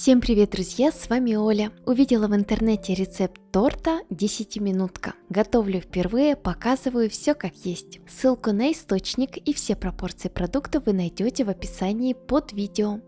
Всем привет, друзья, с вами Оля. Увидела в интернете рецепт торта 10-минутка. Готовлю впервые, показываю все как есть. Ссылку на источник и все пропорции продуктов вы найдете в описании под видео.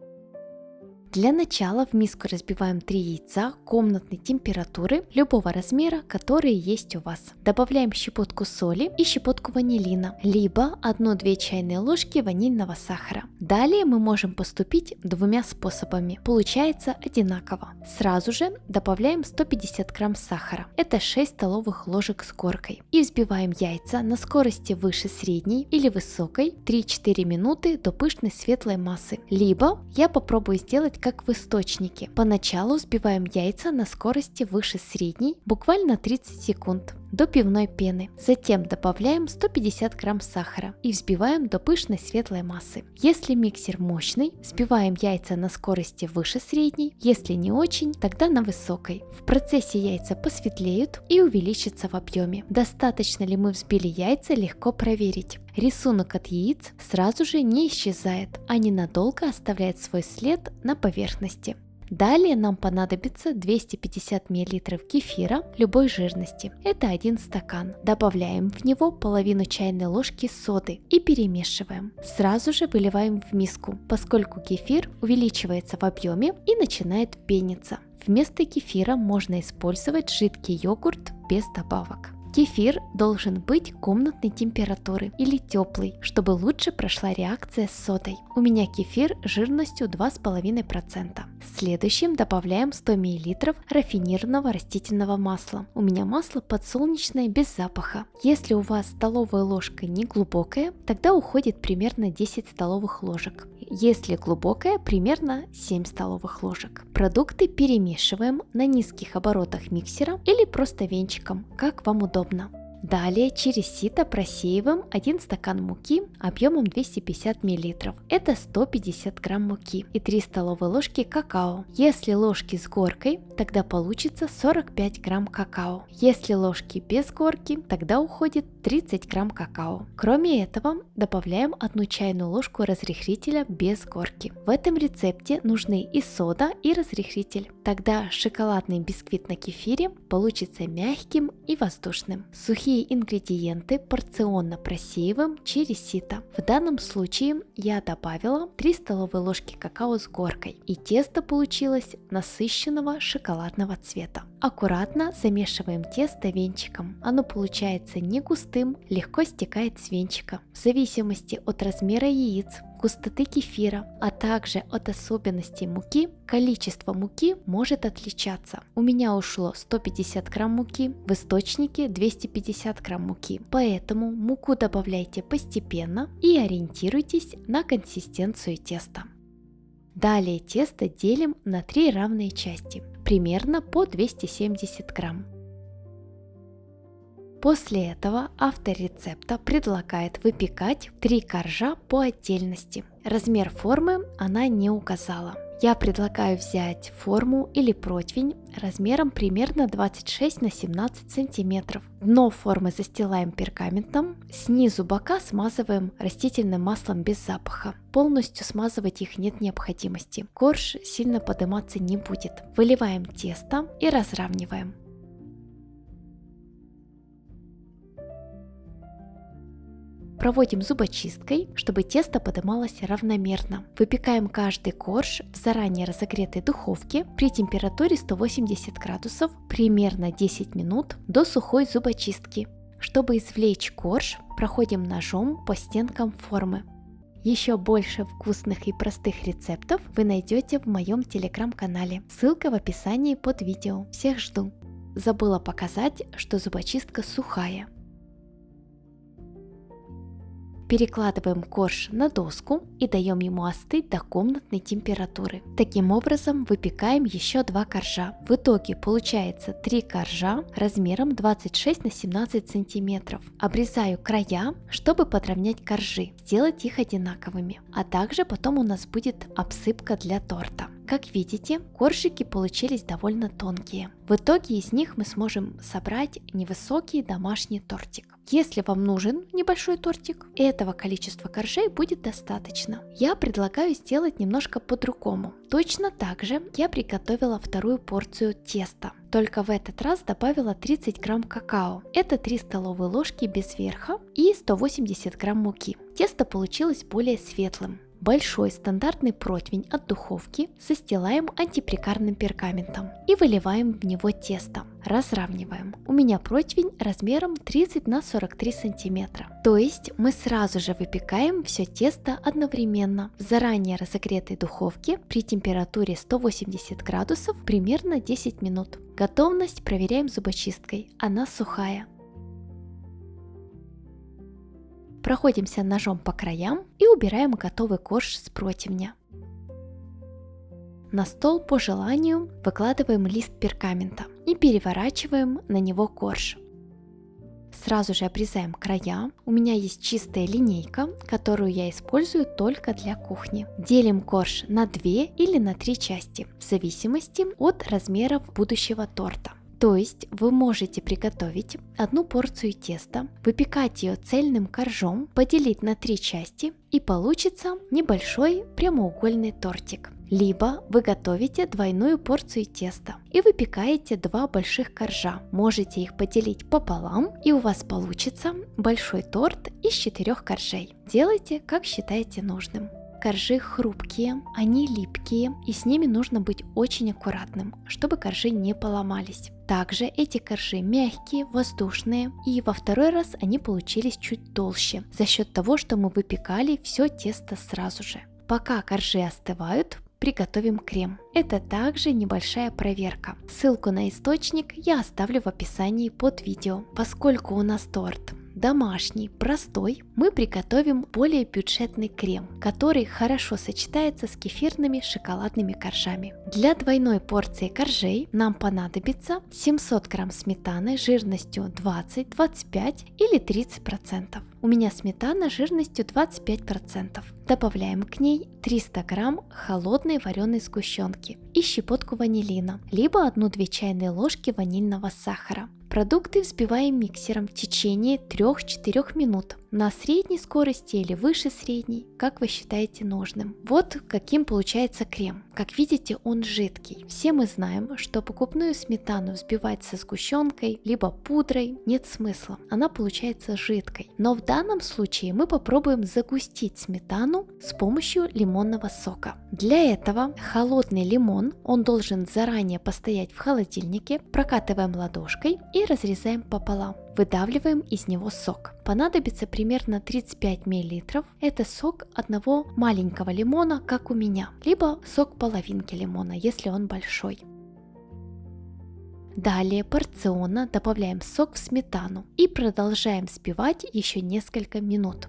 Для начала в миску разбиваем 3 яйца комнатной температуры любого размера, которые есть у вас. Добавляем щепотку соли и щепотку ванилина, либо 1-2 чайные ложки ванильного сахара. Далее мы можем поступить двумя способами. Получается одинаково. Сразу же добавляем 150 грамм сахара. Это 6 столовых ложек с горкой. И взбиваем яйца на скорости выше средней или высокой 3-4 минуты до пышной светлой массы. Либо я попробую сделать как в источнике. Поначалу взбиваем яйца на скорости выше средней, буквально 30 секунд, до пивной пены. Затем добавляем 150 грамм сахара и взбиваем до пышной светлой массы. Если миксер мощный, взбиваем яйца на скорости выше средней, если не очень, тогда на высокой. В процессе яйца посветлеют и увеличатся в объеме. Достаточно ли мы взбили яйца, легко проверить. Рисунок от яиц сразу же не исчезает, а ненадолго оставляет свой след на поверхности. Далее нам понадобится 250 мл кефира любой жирности. Это 1 стакан. Добавляем в него половину чайной ложки соды и перемешиваем. Сразу же выливаем в миску, поскольку кефир увеличивается в объеме и начинает пениться. Вместо кефира можно использовать жидкий йогурт без добавок. Кефир должен быть комнатной температуры или теплый, чтобы лучше прошла реакция с содой. У меня кефир жирностью 2,5%. Следующим добавляем 100 мл рафинированного растительного масла. У меня масло подсолнечное без запаха. Если у вас столовая ложка не глубокая, тогда уходит примерно 10 столовых ложек. Если глубокая, примерно 7 столовых ложек. Продукты перемешиваем на низких оборотах миксера или просто венчиком, как вам удобно. Далее через сито просеиваем 1 стакан муки объемом 250 мл. Это 150 грамм муки и 3 столовые ложки какао. Если ложки с горкой, тогда получится 45 грамм какао. Если ложки без горки, тогда уходит 30 грамм какао. Кроме этого, добавляем 1 чайную ложку разрыхлителя без горки. В этом рецепте нужны и сода, и разрыхлитель. Тогда шоколадный бисквит на кефире получится мягким и воздушным. Сухие ингредиенты порционно просеиваем через сито. В данном случае я добавила 3 столовые ложки какао с горкой, и тесто получилось насыщенного шоколадного цвета. Аккуратно замешиваем тесто венчиком. Оно получается не густым, легко стекает с венчика. В зависимости от размера яиц, густоты кефира, а также от особенностей муки, количество муки может отличаться. У меня ушло 150 грамм муки, в источнике 250 грамм муки. Поэтому муку добавляйте постепенно и ориентируйтесь на консистенцию теста. Далее тесто делим на 3 равные части, примерно по 270 грамм. После этого автор рецепта предлагает выпекать 3 коржа по отдельности. Размер формы она не указала. Я предлагаю взять форму или противень размером примерно 26 на 17 сантиметров. Дно формы застилаем пергаментом, снизу бока смазываем растительным маслом без запаха. Полностью смазывать их нет необходимости. Корж сильно подниматься не будет. Выливаем тесто и разравниваем. Проводим зубочисткой, чтобы тесто подымалось равномерно. Выпекаем каждый корж в заранее разогретой духовке при температуре 180 градусов примерно 10 минут до сухой зубочистки. Чтобы извлечь корж, проходим ножом по стенкам формы. Еще больше вкусных и простых рецептов вы найдете в моем телеграм-канале. Ссылка в описании под видео. Всех жду. Забыла показать, что зубочистка сухая. Перекладываем корж на доску и даем ему остыть до комнатной температуры. Таким образом выпекаем еще 2 коржа. В итоге получается 3 коржа размером 26 на 17 сантиметров. Обрезаю края, чтобы подровнять коржи, сделать их одинаковыми. А также потом у нас будет обсыпка для торта. Как видите, коржики получились довольно тонкие. В итоге из них мы сможем собрать невысокий домашний тортик. Если вам нужен небольшой тортик, этого количества коржей будет достаточно. Я предлагаю сделать немножко по-другому. Точно так же я приготовила вторую порцию теста. Только в этот раз добавила 30 грамм какао. Это 3 столовые ложки без верха и 180 грамм муки. Тесто получилось более светлым. Большой стандартный противень от духовки застилаем антипрекарным пергаментом и выливаем в него тесто. Разравниваем. У меня противень размером 30 на 43 сантиметра. То есть мы сразу же выпекаем все тесто одновременно в заранее разогретой духовке при температуре 180 градусов примерно 10 минут. Готовность проверяем зубочисткой, она сухая. Проходимся ножом по краям и убираем готовый корж с противня. На стол по желанию выкладываем лист пергамента и переворачиваем на него корж. Сразу же обрезаем края. У меня есть чистая линейка, которую я использую только для кухни. Делим корж на 2 или на 3 части, в зависимости от размеров будущего торта. То есть вы можете приготовить одну порцию теста, выпекать ее цельным коржом, поделить на 3 части и получится небольшой прямоугольный тортик. Либо вы готовите двойную порцию теста и выпекаете 2 больших коржа. Можете их поделить пополам и у вас получится большой торт из 4 коржей. Делайте, как считаете нужным. Коржи хрупкие, они липкие, и с ними нужно быть очень аккуратным, чтобы коржи не поломались. Также эти коржи мягкие, воздушные, и во второй раз они получились чуть толще, за счет того, что мы выпекали все тесто сразу же. Пока коржи остывают, приготовим крем. Это также небольшая проверка. Ссылку на источник я оставлю в описании под видео. Поскольку у нас торт домашний, простой, мы приготовим более бюджетный крем, который хорошо сочетается с кефирными шоколадными коржами. Для двойной порции коржей нам понадобится 700 грамм сметаны жирностью 20, 25 или 30%. У меня сметана жирностью 25%. Добавляем к ней 300 грамм холодной вареной сгущенки и щепотку ванилина, либо 1-2 чайные ложки ванильного сахара. Продукты взбиваем миксером в течение 3-4 минут на средней скорости или выше средней, как вы считаете нужным. Вот каким получается крем. Как видите, он жидкий. Все мы знаем, что покупную сметану взбивать со сгущенкой либо пудрой нет смысла, она получается жидкой. Но в данном случае мы попробуем загустить сметану с помощью лимонного сока. Для этого холодный лимон, он должен заранее постоять в холодильнике, прокатываем ладошкой и разрезаем пополам. Выдавливаем из него сок. Понадобится примерно 35 мл. Это сок одного маленького лимона, как у меня, либо сок половинки лимона, если он большой. Далее порционно добавляем сок в сметану и продолжаем взбивать еще несколько минут.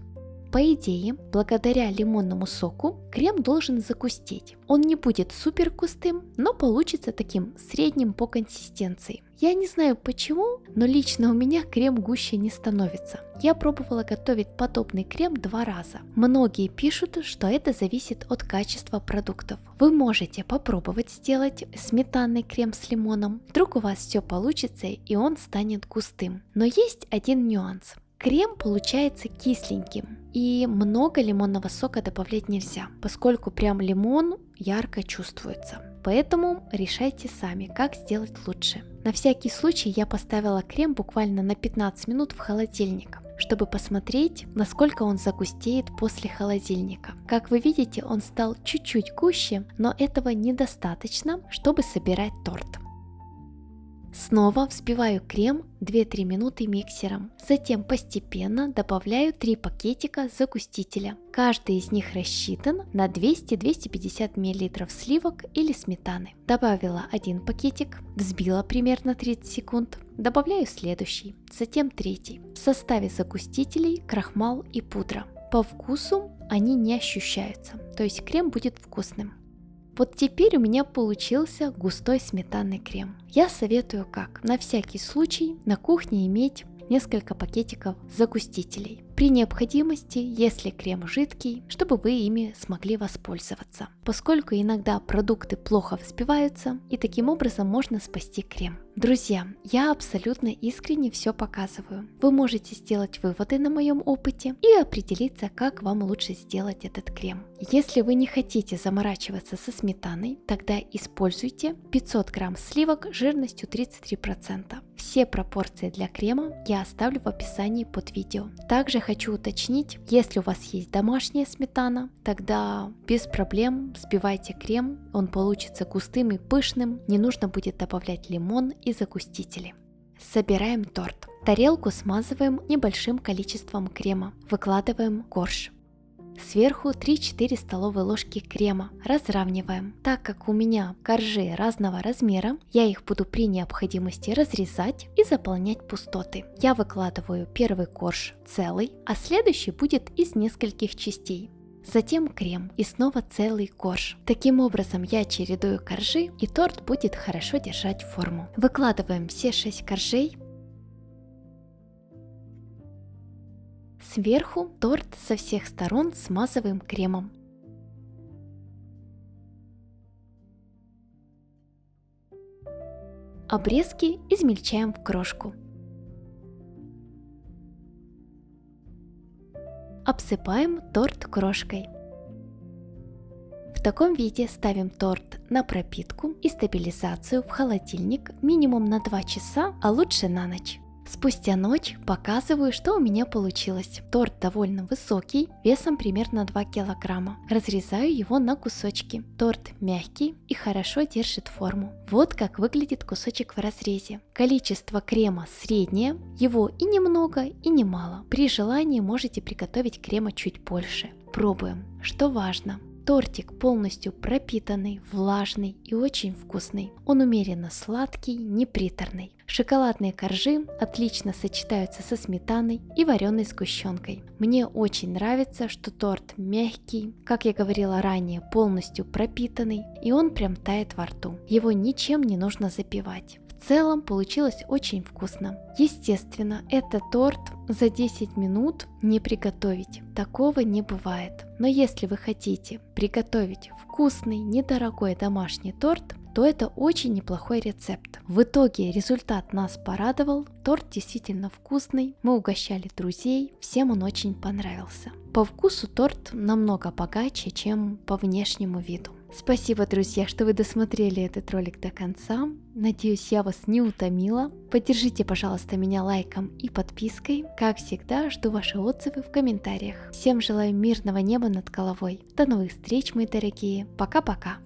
По идее, благодаря лимонному соку крем должен загустеть. Он не будет супер густым, но получится таким средним по консистенции. Я не знаю почему, но лично у меня крем гуще не становится. Я пробовала готовить подобный крем 2 раза. Многие пишут, что это зависит от качества продуктов. Вы можете попробовать сделать сметанный крем с лимоном. Вдруг у вас все получится и он станет густым. Но есть один нюанс. Крем получается кисленьким, и много лимонного сока добавлять нельзя, поскольку прям лимон ярко чувствуется. Поэтому решайте сами, как сделать лучше. На всякий случай я поставила крем буквально на 15 минут в холодильник, чтобы посмотреть, насколько он загустеет после холодильника. Как вы видите, он стал чуть-чуть гуще, но этого недостаточно, чтобы собирать торт. Снова взбиваю крем 2-3 минуты миксером, затем постепенно добавляю 3 пакетика загустителя. Каждый из них рассчитан на 200-250 мл сливок или сметаны. Добавила 1 пакетик, взбила примерно 30 секунд, добавляю следующий, затем третий. В составе загустителей крахмал и пудра. По вкусу они не ощущаются, то есть крем будет вкусным. Вот теперь у меня получился густой сметанный крем. Я советую как? На всякий случай на кухне иметь несколько пакетиков загустителей. При необходимости, если крем жидкий, чтобы вы ими смогли воспользоваться, поскольку иногда продукты плохо взбиваются, и таким образом можно спасти крем. Друзья, я абсолютно искренне все показываю. Вы можете сделать выводы на моем опыте и определиться, как вам лучше сделать этот крем. Если вы не хотите заморачиваться со сметаной, тогда используйте 500 грамм сливок жирностью 33%. Все пропорции для крема я оставлю в описании под видео. Также хочу уточнить, если у вас есть домашняя сметана, тогда без проблем взбивайте крем, он получится густым и пышным, не нужно будет добавлять лимон и загустители. Собираем торт. Тарелку смазываем небольшим количеством крема, выкладываем корж. Сверху 3-4 столовые ложки крема разравниваем. Так как у меня коржи разного размера, я их буду при необходимости разрезать и заполнять пустоты. Я выкладываю первый корж целый, а следующий будет из нескольких частей. Затем крем и снова целый корж. Таким образом я чередую коржи, и торт будет хорошо держать форму. Выкладываем все 6 коржей. Сверху торт со всех сторон смазываем кремом. Обрезки измельчаем в крошку. Обсыпаем торт крошкой. В таком виде ставим торт на пропитку и стабилизацию в холодильник минимум на 2 часа, а лучше на ночь. Спустя ночь показываю, что у меня получилось. Торт довольно высокий, весом примерно 2 килограмма. Разрезаю его на кусочки. Торт мягкий и хорошо держит форму. Вот как выглядит кусочек в разрезе. Количество крема среднее, его и немного, и немало. При желании можете приготовить крема чуть больше. Пробуем. Что важно? Тортик полностью пропитанный, влажный и очень вкусный. Он умеренно сладкий, не приторный. Шоколадные коржи отлично сочетаются со сметаной и вареной сгущенкой. Мне очень нравится, что торт мягкий, как я говорила ранее, полностью пропитанный, и он прям тает во рту. Его ничем не нужно запивать. В целом получилось очень вкусно. Естественно, этот торт за 10 минут не приготовить. Такого не бывает. Но если вы хотите приготовить вкусный, недорогой домашний торт, то это очень неплохой рецепт. В итоге результат нас порадовал, торт действительно вкусный, мы угощали друзей, всем он очень понравился. По вкусу торт намного богаче, чем по внешнему виду. Спасибо, друзья, что вы досмотрели этот ролик до конца. Надеюсь, я вас не утомила. Поддержите, пожалуйста, меня лайком и подпиской. Как всегда, жду ваши отзывы в комментариях. Всем желаю мирного неба над головой. До новых встреч, мои дорогие. Пока-пока.